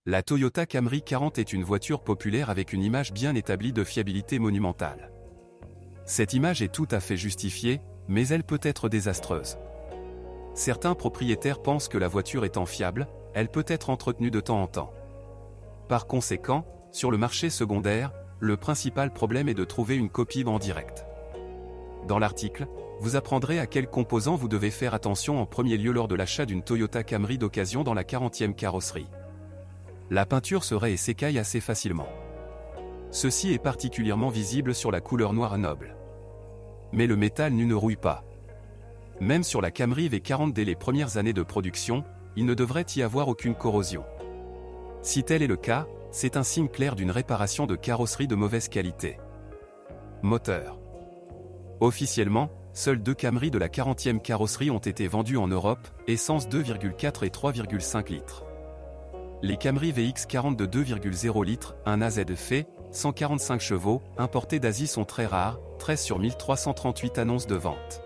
La Toyota Camry 40 est une voiture populaire avec une image bien établie de fiabilité monumentale. Cette image est tout à fait justifiée, mais elle peut être désastreuse. Certains propriétaires pensent que la voiture étant fiable, elle peut être entretenue de temps en temps. Par conséquent, sur le marché secondaire, le principal problème est de trouver une copie en direct. Dans l'article, vous apprendrez à quels composants vous devez faire attention en premier lieu lors de l'achat d'une Toyota Camry d'occasion dans la 40e carrosserie. La peinture se raie et s'écaille assez facilement. Ceci est particulièrement visible sur la couleur noire noble. Mais le métal nu ne rouille pas. Même sur la Camry V40 dès les premières années de production, il ne devrait y avoir aucune corrosion. Si tel est le cas, c'est un signe clair d'une réparation de carrosserie de mauvaise qualité. Moteur. Officiellement, seuls 2 Camry de la 40e carrosserie ont été vendus en Europe, essence 2,4 et 3,5 litres. Les Camry VX40 de 2,0 litres, un AZF, 145 chevaux, importés d'Asie sont très rares, 13 sur 1338 annonces de vente.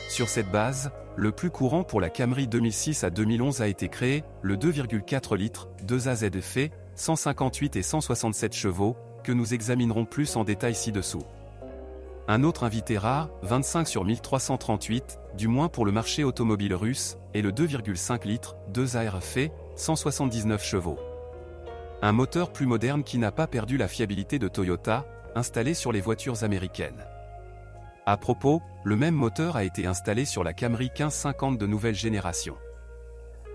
Sur cette base, le plus courant pour la Camry 2006 à 2011 a été créé, le 2,4 litres, 2 AZF, 158 et 167 chevaux, que nous examinerons plus en détail ci-dessous. Un autre invité rare, 25 sur 1338, du moins pour le marché automobile russe, est le 2,5 litres, 2 ARF, 179 chevaux. Un moteur plus moderne qui n'a pas perdu la fiabilité de Toyota, installé sur les voitures américaines. À propos, le même moteur a été installé sur la Camry 1550 de nouvelle génération.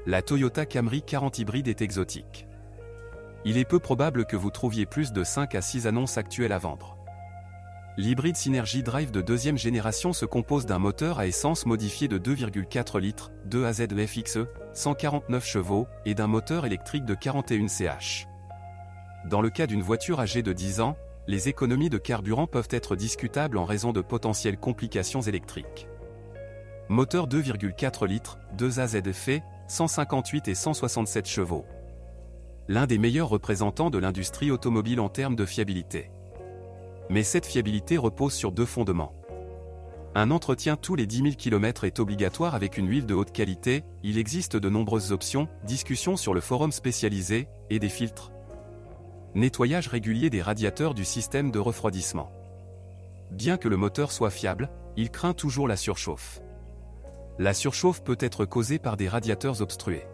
La Toyota Camry 40 hybride est exotique. Il est peu probable que vous trouviez plus de 5 à 6 annonces actuelles à vendre. L'hybride Synergy Drive de deuxième génération se compose d'un moteur à essence modifié de 2,4 litres, 2 AZF-XE, 149 chevaux, et d'un moteur électrique de 41 ch. Dans le cas d'une voiture âgée de 10 ans, les économies de carburant peuvent être discutables en raison de potentielles complications électriques. Moteur 2,4 litres, 2 AZF, 158 et 167 chevaux. L'un des meilleurs représentants de l'industrie automobile en termes de fiabilité. Mais cette fiabilité repose sur 2 fondements. Un entretien tous les 10 000 km est obligatoire avec une huile de haute qualité, il existe de nombreuses options, discussions sur le forum spécialisé, et des filtres. Nettoyage régulier des radiateurs du système de refroidissement. Bien que le moteur soit fiable, il craint toujours la surchauffe. La surchauffe peut être causée par des radiateurs obstrués.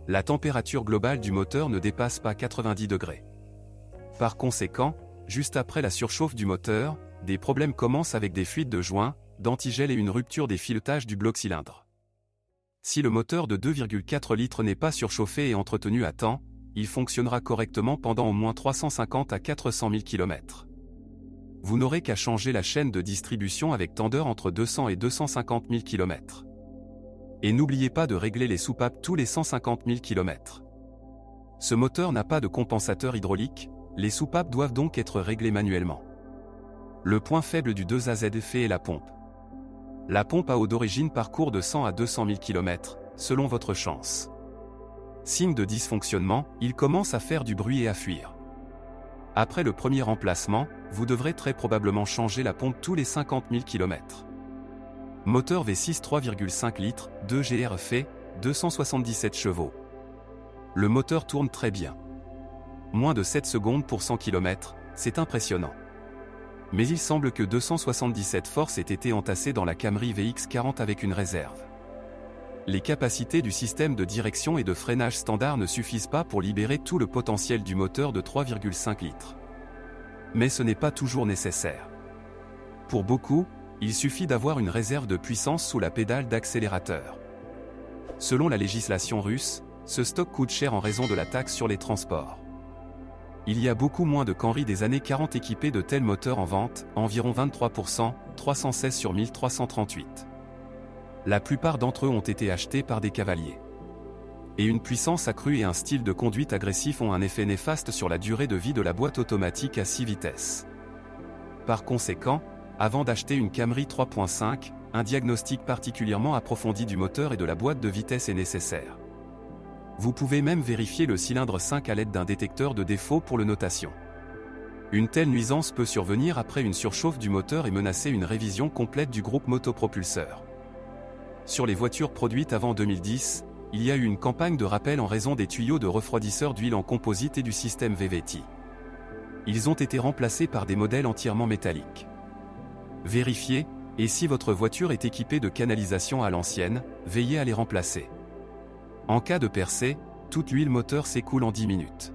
La température globale du moteur ne dépasse pas 90 degrés. Par conséquent, juste après la surchauffe du moteur, des problèmes commencent avec des fuites de joints, d'antigel et une rupture des filetages du bloc cylindre. Si le moteur de 2,4 litres n'est pas surchauffé et entretenu à temps, il fonctionnera correctement pendant au moins 350 à 400 000 km. Vous n'aurez qu'à changer la chaîne de distribution avec tendeur entre 200 et 250 000 km. Et n'oubliez pas de régler les soupapes tous les 150 000 km. Ce moteur n'a pas de compensateur hydraulique, les soupapes doivent donc être réglées manuellement. Le point faible du 2AZF est la pompe. La pompe à eau d'origine parcourt de 100 à 200 000 km, selon votre chance. Signe de dysfonctionnement, il commence à faire du bruit et à fuir. Après le premier remplacement, vous devrez très probablement changer la pompe tous les 50 000 km. Moteur V6 3,5 litres, 2 GRF, 277 chevaux. Le moteur tourne très bien. Moins de 7 secondes pour 100 km, c'est impressionnant. Mais il semble que 277 forces aient été entassées dans la Camry VX40 avec une réserve. Les capacités du système de direction et de freinage standard ne suffisent pas pour libérer tout le potentiel du moteur de 3,5 litres. Mais ce n'est pas toujours nécessaire. Pour beaucoup, il suffit d'avoir une réserve de puissance sous la pédale d'accélérateur. Selon la législation russe, ce stock coûte cher en raison de la taxe sur les transports. Il y a beaucoup moins de Camry des années 40 équipés de tels moteurs en vente, environ 23%, 316 sur 1338. La plupart d'entre eux ont été achetés par des cavaliers. Et une puissance accrue et un style de conduite agressif ont un effet néfaste sur la durée de vie de la boîte automatique à 6 vitesses. Par conséquent, avant d'acheter une Camry 3.5, un diagnostic particulièrement approfondi du moteur et de la boîte de vitesses est nécessaire. Vous pouvez même vérifier le cylindre 5 à l'aide d'un détecteur de défaut pour le notation. Une telle nuisance peut survenir après une surchauffe du moteur et menacer une révision complète du groupe motopropulseur. Sur les voitures produites avant 2010, il y a eu une campagne de rappel en raison des tuyaux de refroidisseur d'huile en composite et du système VVT. Ils ont été remplacés par des modèles entièrement métalliques. Vérifiez, et si votre voiture est équipée de canalisation à l'ancienne, veillez à les remplacer. En cas de percée, toute l'huile moteur s'écoule en 10 minutes.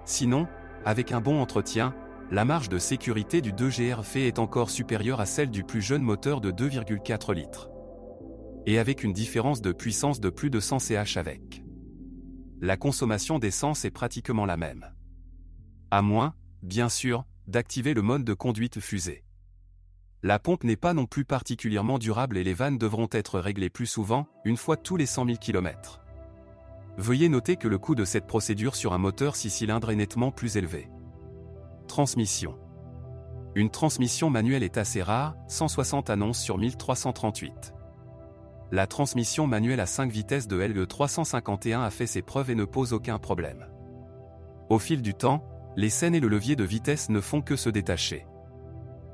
Sinon, avec un bon entretien, la marge de sécurité du 2GR est encore supérieure à celle du plus jeune moteur de 2,4 litres. Et avec une différence de puissance de plus de 100 ch avec. La consommation d'essence est pratiquement la même. À moins, bien sûr, d'activer le mode de conduite fusée. La pompe n'est pas non plus particulièrement durable et les vannes devront être réglées plus souvent, une fois tous les 100 000 km. Veuillez noter que le coût de cette procédure sur un moteur 6 cylindres est nettement plus élevé. Transmission. Une transmission manuelle est assez rare, 160 annonces sur 1338. La transmission manuelle à 5 vitesses de LE351 a fait ses preuves et ne pose aucun problème. Au fil du temps, les chaînes et le levier de vitesse ne font que se détacher.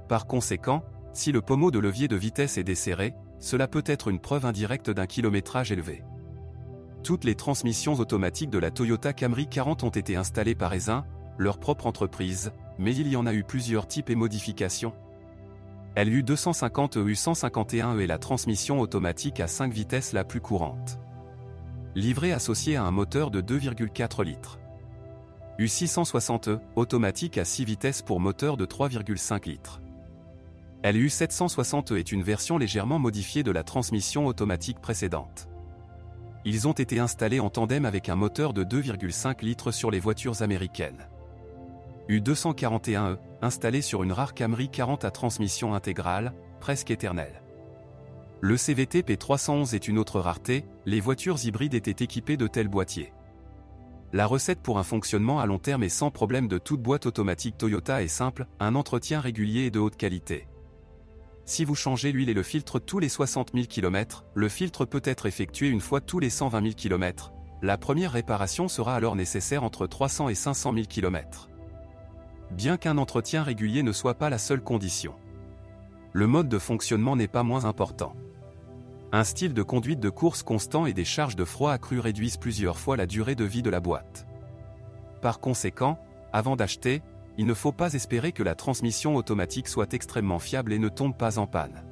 Par conséquent, si le pommeau de levier de vitesse est desserré, cela peut être une preuve indirecte d'un kilométrage élevé. Toutes les transmissions automatiques de la Toyota Camry 40 ont été installées par Aisin, leur propre entreprise, mais il y en a eu plusieurs types et modifications. LU250 EU151 est la transmission automatique à 5 vitesses la plus courante. Livrée associée à un moteur de 2,4 litres. U660 automatique à 6 vitesses pour moteur de 3,5 litres. LU760 est une version légèrement modifiée de la transmission automatique précédente. Ils ont été installés en tandem avec un moteur de 2,5 litres sur les voitures américaines. U241 installé sur une rare Camry 40 à transmission intégrale, presque éternelle. Le CVT P311 est une autre rareté, les voitures hybrides étaient équipées de tels boîtiers. La recette pour un fonctionnement à long terme et sans problème de toute boîte automatique Toyota est simple, un entretien régulier et de haute qualité. Si vous changez l'huile et le filtre tous les 60 000 km, le filtre peut être effectué une fois tous les 120 000 km. La première réparation sera alors nécessaire entre 300 et 500 000 km. Bien qu'un entretien régulier ne soit pas la seule condition. Le mode de fonctionnement n'est pas moins important. Un style de conduite de course constant et des charges de froid accrues réduisent plusieurs fois la durée de vie de la boîte. Par conséquent, avant d'acheter, il ne faut pas espérer que la transmission automatique soit extrêmement fiable et ne tombe pas en panne.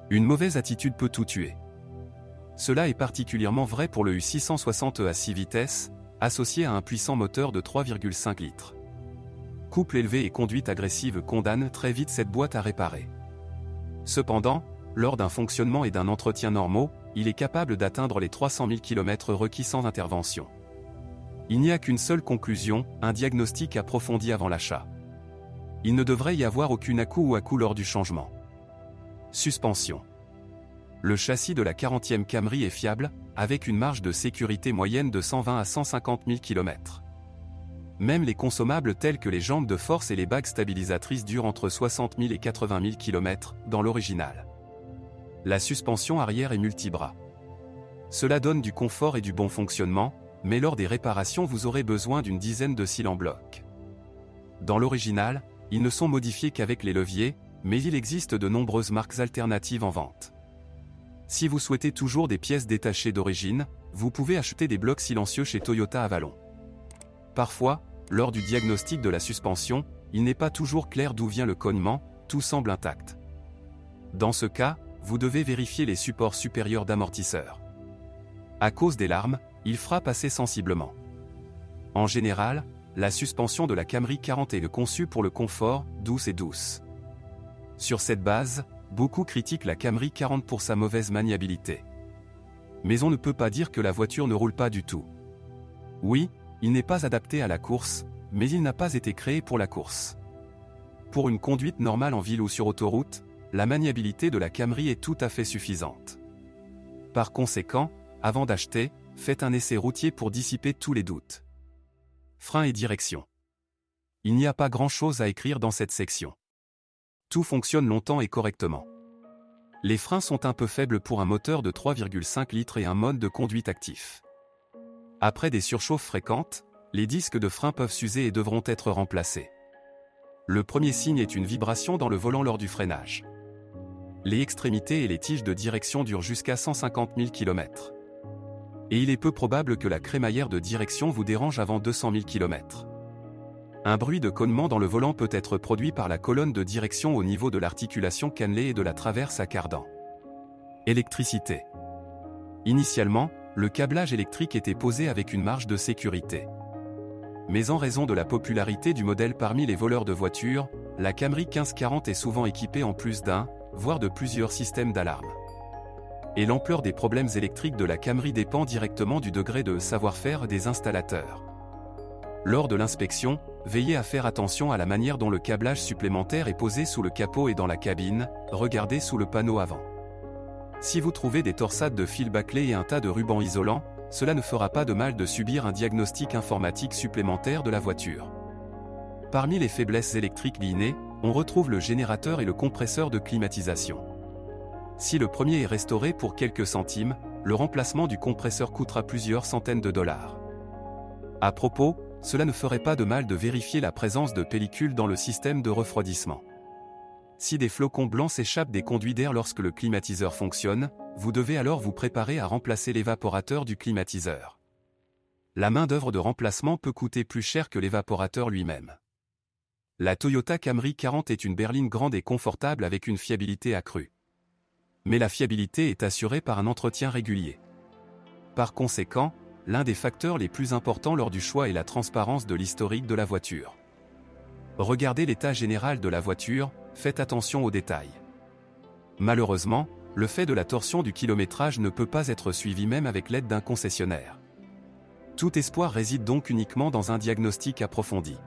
Une mauvaise attitude peut tout tuer. Cela est particulièrement vrai pour le U660 à 6 vitesses, associé à un puissant moteur de 3,5 litres. Couple élevé et conduite agressive condamnent très vite cette boîte à réparer. Cependant, lors d'un fonctionnement et d'un entretien normaux, il est capable d'atteindre les 300 000 km requis sans intervention. Il n'y a qu'une seule conclusion, un diagnostic approfondi avant l'achat. Il ne devrait y avoir aucune à-coup ou à-coup lors du changement. Suspension. Le châssis de la 40e Camry est fiable, avec une marge de sécurité moyenne de 120 à 150 000 km. Même les consommables tels que les jambes de force et les bagues stabilisatrices durent entre 60 000 et 80 000 km, dans l'original. La suspension arrière est multibras. Cela donne du confort et du bon fonctionnement, mais lors des réparations vous aurez besoin d'une dizaine de cils en bloc. Dans l'original, ils ne sont modifiés qu'avec les leviers, mais il existe de nombreuses marques alternatives en vente. Si vous souhaitez toujours des pièces détachées d'origine, vous pouvez acheter des blocs silencieux chez Toyota Avalon. Parfois, lors du diagnostic de la suspension, il n'est pas toujours clair d'où vient le cognement, tout semble intact. Dans ce cas, vous devez vérifier les supports supérieurs d'amortisseurs. À cause des larmes, il frappe assez sensiblement. En général, la suspension de la Camry 40 est conçue pour le confort, douce. Sur cette base, beaucoup critiquent la Camry 40 pour sa mauvaise maniabilité. Mais on ne peut pas dire que la voiture ne roule pas du tout. Oui, il n'est pas adapté à la course, mais il n'a pas été créé pour la course. Pour une conduite normale en ville ou sur autoroute, la maniabilité de la Camry est tout à fait suffisante. Par conséquent, avant d'acheter, faites un essai routier pour dissiper tous les doutes. Frein et direction. Il n'y a pas grand-chose à écrire dans cette section. Tout fonctionne longtemps et correctement. Les freins sont un peu faibles pour un moteur de 3,5 litres et un mode de conduite actif. Après des surchauffes fréquentes, les disques de frein peuvent s'user et devront être remplacés. Le premier signe est une vibration dans le volant lors du freinage. Les extrémités et les tiges de direction durent jusqu'à 150 000 km. Et il est peu probable que la crémaillère de direction vous dérange avant 200 000 km. Un bruit de cognement dans le volant peut être produit par la colonne de direction au niveau de l'articulation cannelée et de la traverse à cardan. Électricité. Initialement, le câblage électrique était posé avec une marge de sécurité. Mais en raison de la popularité du modèle parmi les voleurs de voitures, la Camry 1540 est souvent équipée en plus d'un, voire de plusieurs systèmes d'alarme. Et l'ampleur des problèmes électriques de la Camry dépend directement du degré de savoir-faire des installateurs. Lors de l'inspection, veillez à faire attention à la manière dont le câblage supplémentaire est posé sous le capot et dans la cabine, regardez sous le panneau avant. Si vous trouvez des torsades de fils bâclés et un tas de rubans isolants, cela ne fera pas de mal de subir un diagnostic informatique supplémentaire de la voiture. Parmi les faiblesses électriques liées, on retrouve le générateur et le compresseur de climatisation. Si le premier est restauré pour quelques centimes, le remplacement du compresseur coûtera plusieurs centaines de dollars. À propos, cela ne ferait pas de mal de vérifier la présence de pellicules dans le système de refroidissement. Si des flocons blancs s'échappent des conduits d'air lorsque le climatiseur fonctionne, vous devez alors vous préparer à remplacer l'évaporateur du climatiseur. La main-d'œuvre de remplacement peut coûter plus cher que l'évaporateur lui-même. La Toyota Camry 40 est une berline grande et confortable avec une fiabilité accrue. Mais la fiabilité est assurée par un entretien régulier. Par conséquent, l'un des facteurs les plus importants lors du choix est la transparence de l'historique de la voiture. Regardez l'état général de la voiture, faites attention aux détails. Malheureusement, le fait de la torsion du kilométrage ne peut pas être suivi même avec l'aide d'un concessionnaire. Tout espoir réside donc uniquement dans un diagnostic approfondi.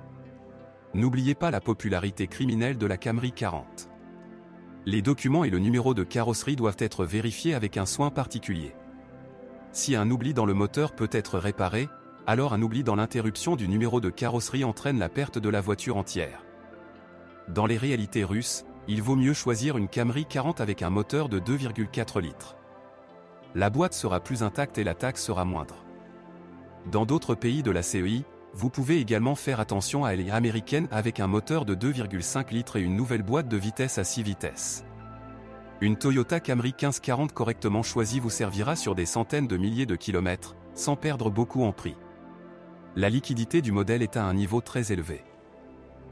N'oubliez pas la popularité criminelle de la Camry 40. Les documents et le numéro de carrosserie doivent être vérifiés avec un soin particulier. Si un oubli dans le moteur peut être réparé, alors un oubli dans l'interruption du numéro de carrosserie entraîne la perte de la voiture entière. Dans les réalités russes, il vaut mieux choisir une Camry 40 avec un moteur de 2,4 litres. La boîte sera plus intacte et la taxe sera moindre. Dans d'autres pays de la CEI, vous pouvez également faire attention à l'ère américaine avec un moteur de 2,5 litres et une nouvelle boîte de vitesse à 6 vitesses. Une Toyota Camry 1540 correctement choisie vous servira sur des centaines de milliers de kilomètres, sans perdre beaucoup en prix. La liquidité du modèle est à un niveau très élevé.